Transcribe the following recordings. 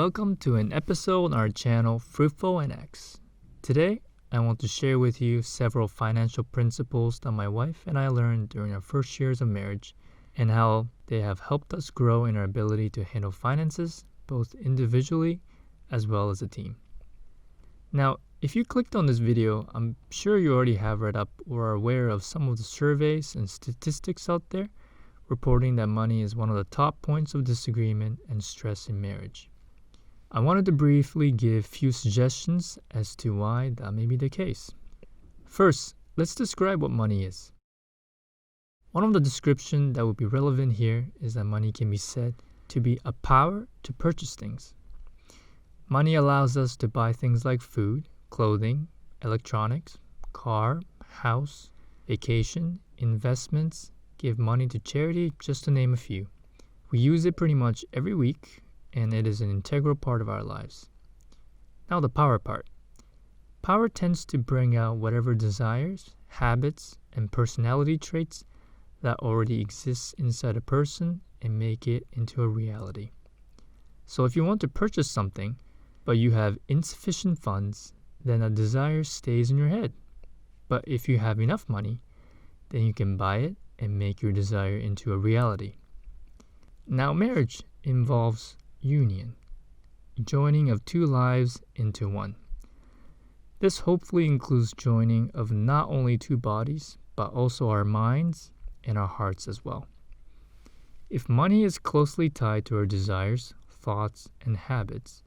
welcome to an episode on our channel Fruitful&X. Today, I want to share with you several financial principles that my wife and I learned during our first years of marriage and how they have helped us grow in our ability to handle finances, both individually as well as a team. Now, if you clicked on this video, I'm sure you already have read up or are aware of some of the surveys and statistics out there reporting that money is one of the top points of disagreement and stress in marriage. I wanted to briefly give a few suggestions as to why that may be the case. First, let's describe what money is. One of the descriptions that would be relevant here is that money can be said to be a power to purchase things. Money allows us to buy things like food, clothing, electronics, car, house, vacation, investments, give money to charity, just to name a few. We use it pretty much every week, and it is an integral part of our lives. Now the power part. Power tends to bring out whatever desires, habits, and personality traits that already exist inside a person and make it into a reality. So if you want to purchase something, but you have insufficient funds, then a desire stays in your head. But if you have enough money, then you can buy it and make your desire into a reality. Now, marriage involves union, joining of two lives into one. This hopefully includes joining of not only two bodies, but also our minds and our hearts as well. If money is closely tied to our desires, thoughts, and habits,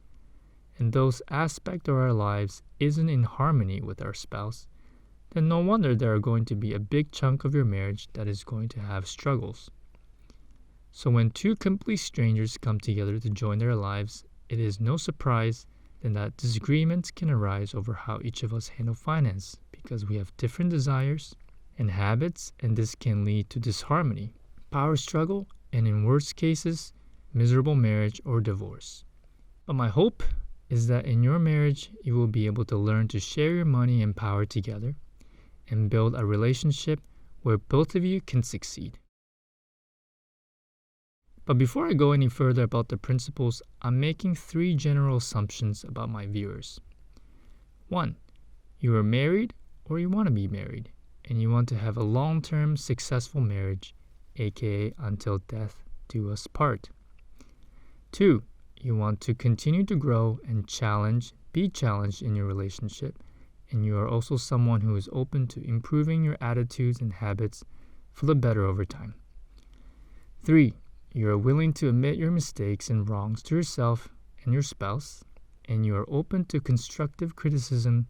and those aspects of our lives isn't in harmony with our spouse, then no wonder there are going to be a big chunk of your marriage that is going to have struggles. So when two complete strangers come together to join their lives, it is no surprise then that disagreements can arise over how each of us handle finance because we have different desires and habits, and this can lead to disharmony, power struggle, and in worst cases, miserable marriage or divorce. But my hope is that in your marriage, you will be able to learn to share your money and power together and build a relationship where both of you can succeed. But before I go any further about the principles, I'm making 3 general assumptions about my viewers. 1. You are married or you want to be married, and you want to have a long-term successful marriage, aka until death do us part. 2. You want to continue to grow and be challenged in your relationship, and you are also someone who is open to improving your attitudes and habits for the better over time. 3. You are willing to admit your mistakes and wrongs to yourself and your spouse, and you are open to constructive criticism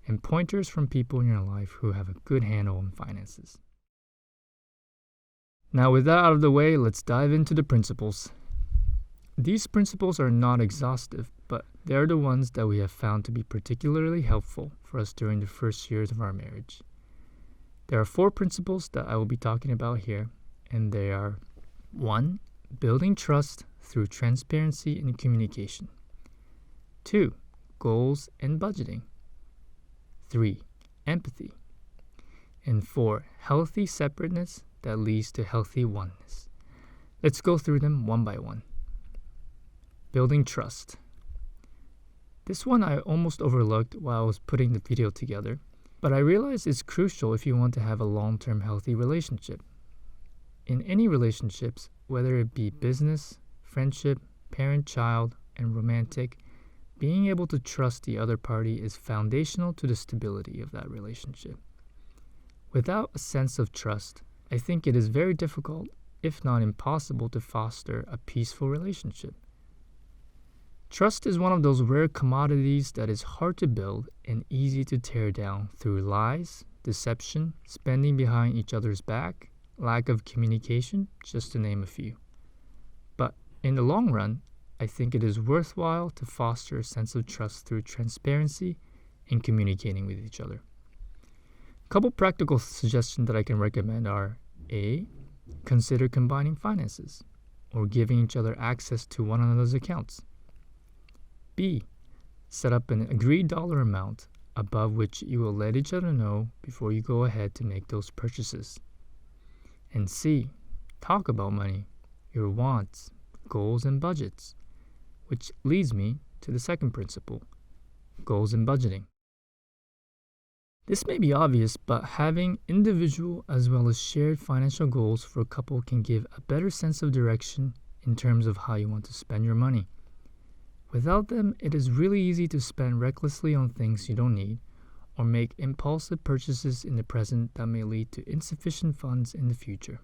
and pointers from people in your life who have a good handle on finances. Now with that out of the way, let's dive into the principles. These principles are not exhaustive, but they are the ones that we have found to be particularly helpful for us during the first years of our marriage. There are 4 principles that I will be talking about here, and they are 1. Building trust through transparency and communication. 2. Goals and budgeting. 3. Empathy. And 4. Healthy separateness that leads to healthy oneness. Let's go through them one by one. Building trust. This one I almost overlooked while I was putting the video together, but I realize it's crucial if you want to have a long-term healthy relationship. In any relationships, whether it be business, friendship, parent-child, and romantic, being able to trust the other party is foundational to the stability of that relationship. Without a sense of trust, I think it is very difficult, if not impossible, to foster a peaceful relationship. Trust is one of those rare commodities that is hard to build and easy to tear down through lies, deception, spending behind each other's back, lack of communication, just to name a few. But in the long run, I think it is worthwhile to foster a sense of trust through transparency and communicating with each other. A couple practical suggestions that I can recommend are A. Consider combining finances or giving each other access to one another's accounts. B. Set up an agreed dollar amount above which you will let each other know before you go ahead to make those purchases. And C. Talk about money, your wants, goals, and budgets. which leads me to the second principle, goals and budgeting. This may be obvious, but having individual as well as shared financial goals for a couple can give a better sense of direction in terms of how you want to spend your money. Without them, it is really easy to spend recklessly on things you don't need or make impulsive purchases in the present that may lead to insufficient funds in the future.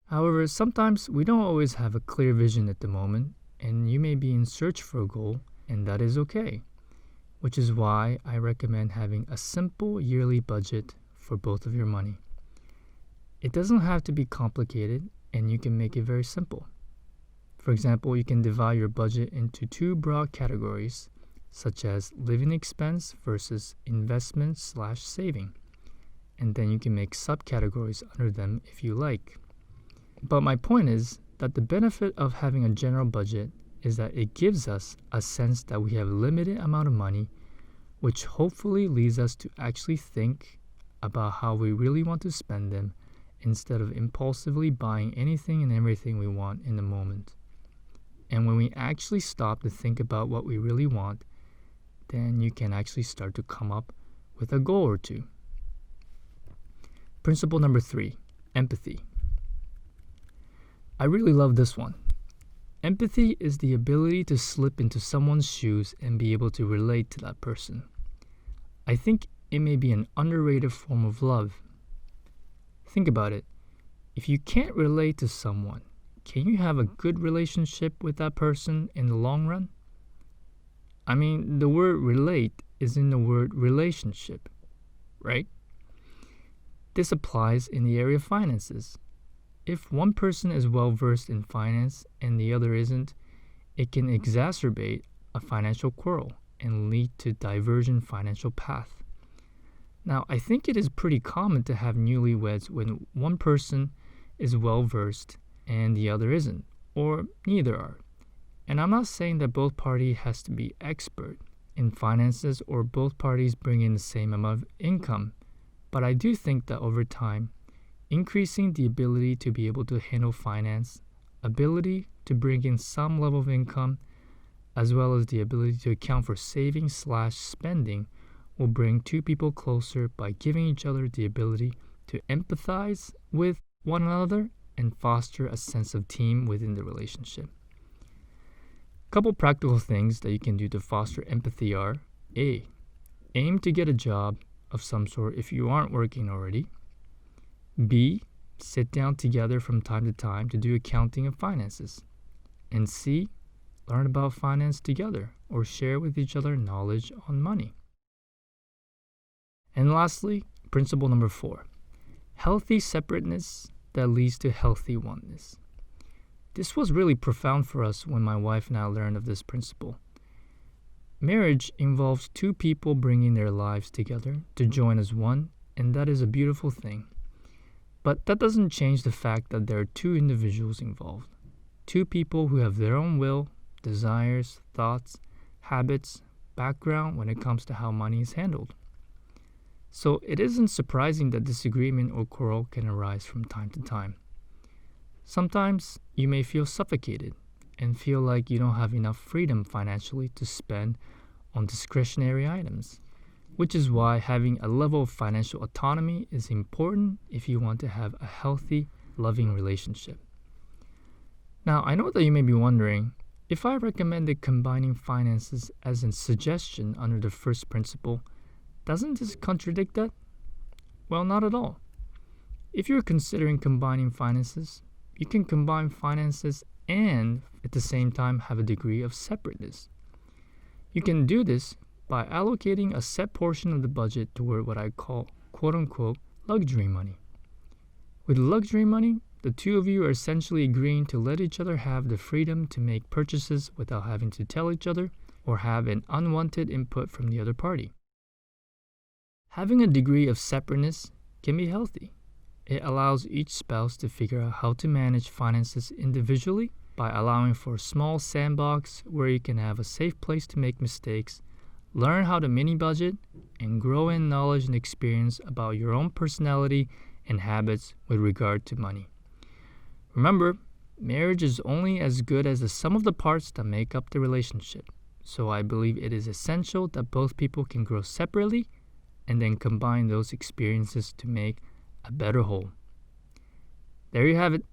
However, sometimes we don't always have a clear vision at the moment, and you may be in search for a goal, and that is okay, which is why I recommend having a simple yearly budget for both of your money. It doesn't have to be complicated, and you can make it very simple. For example, you can divide your budget into two broad categories, such as living expense versus investment/saving, and then you can make subcategories under them if you like. But my point is that the benefit of having a general budget is that it gives us a sense that we have a limited amount of money, which hopefully leads us to actually think about how we really want to spend them instead of impulsively buying anything and everything we want in the moment. And when we actually stop to think about what we really want, then you can actually start to come up with a goal or two. Principle number 3, empathy. I really love this one. Empathy is the ability to slip into someone's shoes and be able to relate to that person. I think it may be an underrated form of love. Think about it. If you can't relate to someone, can you have a good relationship with that person in the long run? I mean, the word relate is in the word relationship, right? This applies in the area of finances. If one person is well versed in finance and the other isn't, it can exacerbate a financial quarrel and lead to divergent financial path. Now, I think it is pretty common to have newlyweds when one person is well versed and the other isn't, or neither are. And I'm not saying that both parties has to be expert in finances or both parties bring in the same amount of income, but I do think that over time, increasing the ability to be able to handle finance, ability to bring in some level of income, as well as the ability to account for saving/spending will bring two people closer by giving each other the ability to empathize with one another and foster a sense of team within the relationship. A couple practical things that you can do to foster empathy are A. Aim to get a job of some sort if you aren't working already. B. Sit down together from time to time to do accounting of finances. And C. Learn about finance together or share with each other knowledge on money. And lastly, principle number 4. Healthy separateness that leads to healthy oneness. This was really profound for us when my wife and I learned of this principle. Marriage involves two people bringing their lives together to join as one, and that is a beautiful thing. But that doesn't change the fact that there are two individuals involved. Two people who have their own will, desires, thoughts, habits, background when it comes to how money is handled. So it isn't surprising that disagreement or quarrel can arise from time to time. Sometimes you may feel suffocated and feel like you don't have enough freedom financially to spend on discretionary items, which is why having a level of financial autonomy is important if you want to have a healthy, loving relationship. Now, I know that you may be wondering, if I recommended combining finances as a suggestion under the first principle, doesn't this contradict that? Well, not at all. If you're considering combining finances, you can combine finances and at the same time have a degree of separateness. You can do this by allocating a set portion of the budget toward what I call quote-unquote luxury money. With luxury money, the two of you are essentially agreeing to let each other have the freedom to make purchases without having to tell each other or have an unwanted input from the other party. Having a degree of separateness can be healthy. It allows each spouse to figure out how to manage finances individually by allowing for a small sandbox where you can have a safe place to make mistakes, learn how to mini budget, and grow in knowledge and experience about your own personality and habits with regard to money. Remember, Marriage is only as good as the sum of the parts that make up the relationship. So I believe it is essential that both people can grow separately and then combine those experiences to make a better whole. There you have it.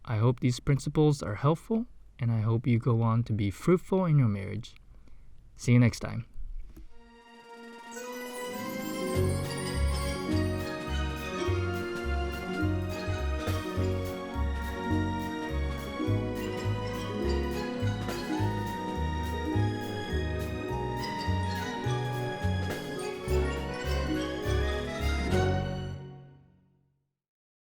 I hope these principles are helpful, and I hope you go on to be fruitful in your marriage. See you next time.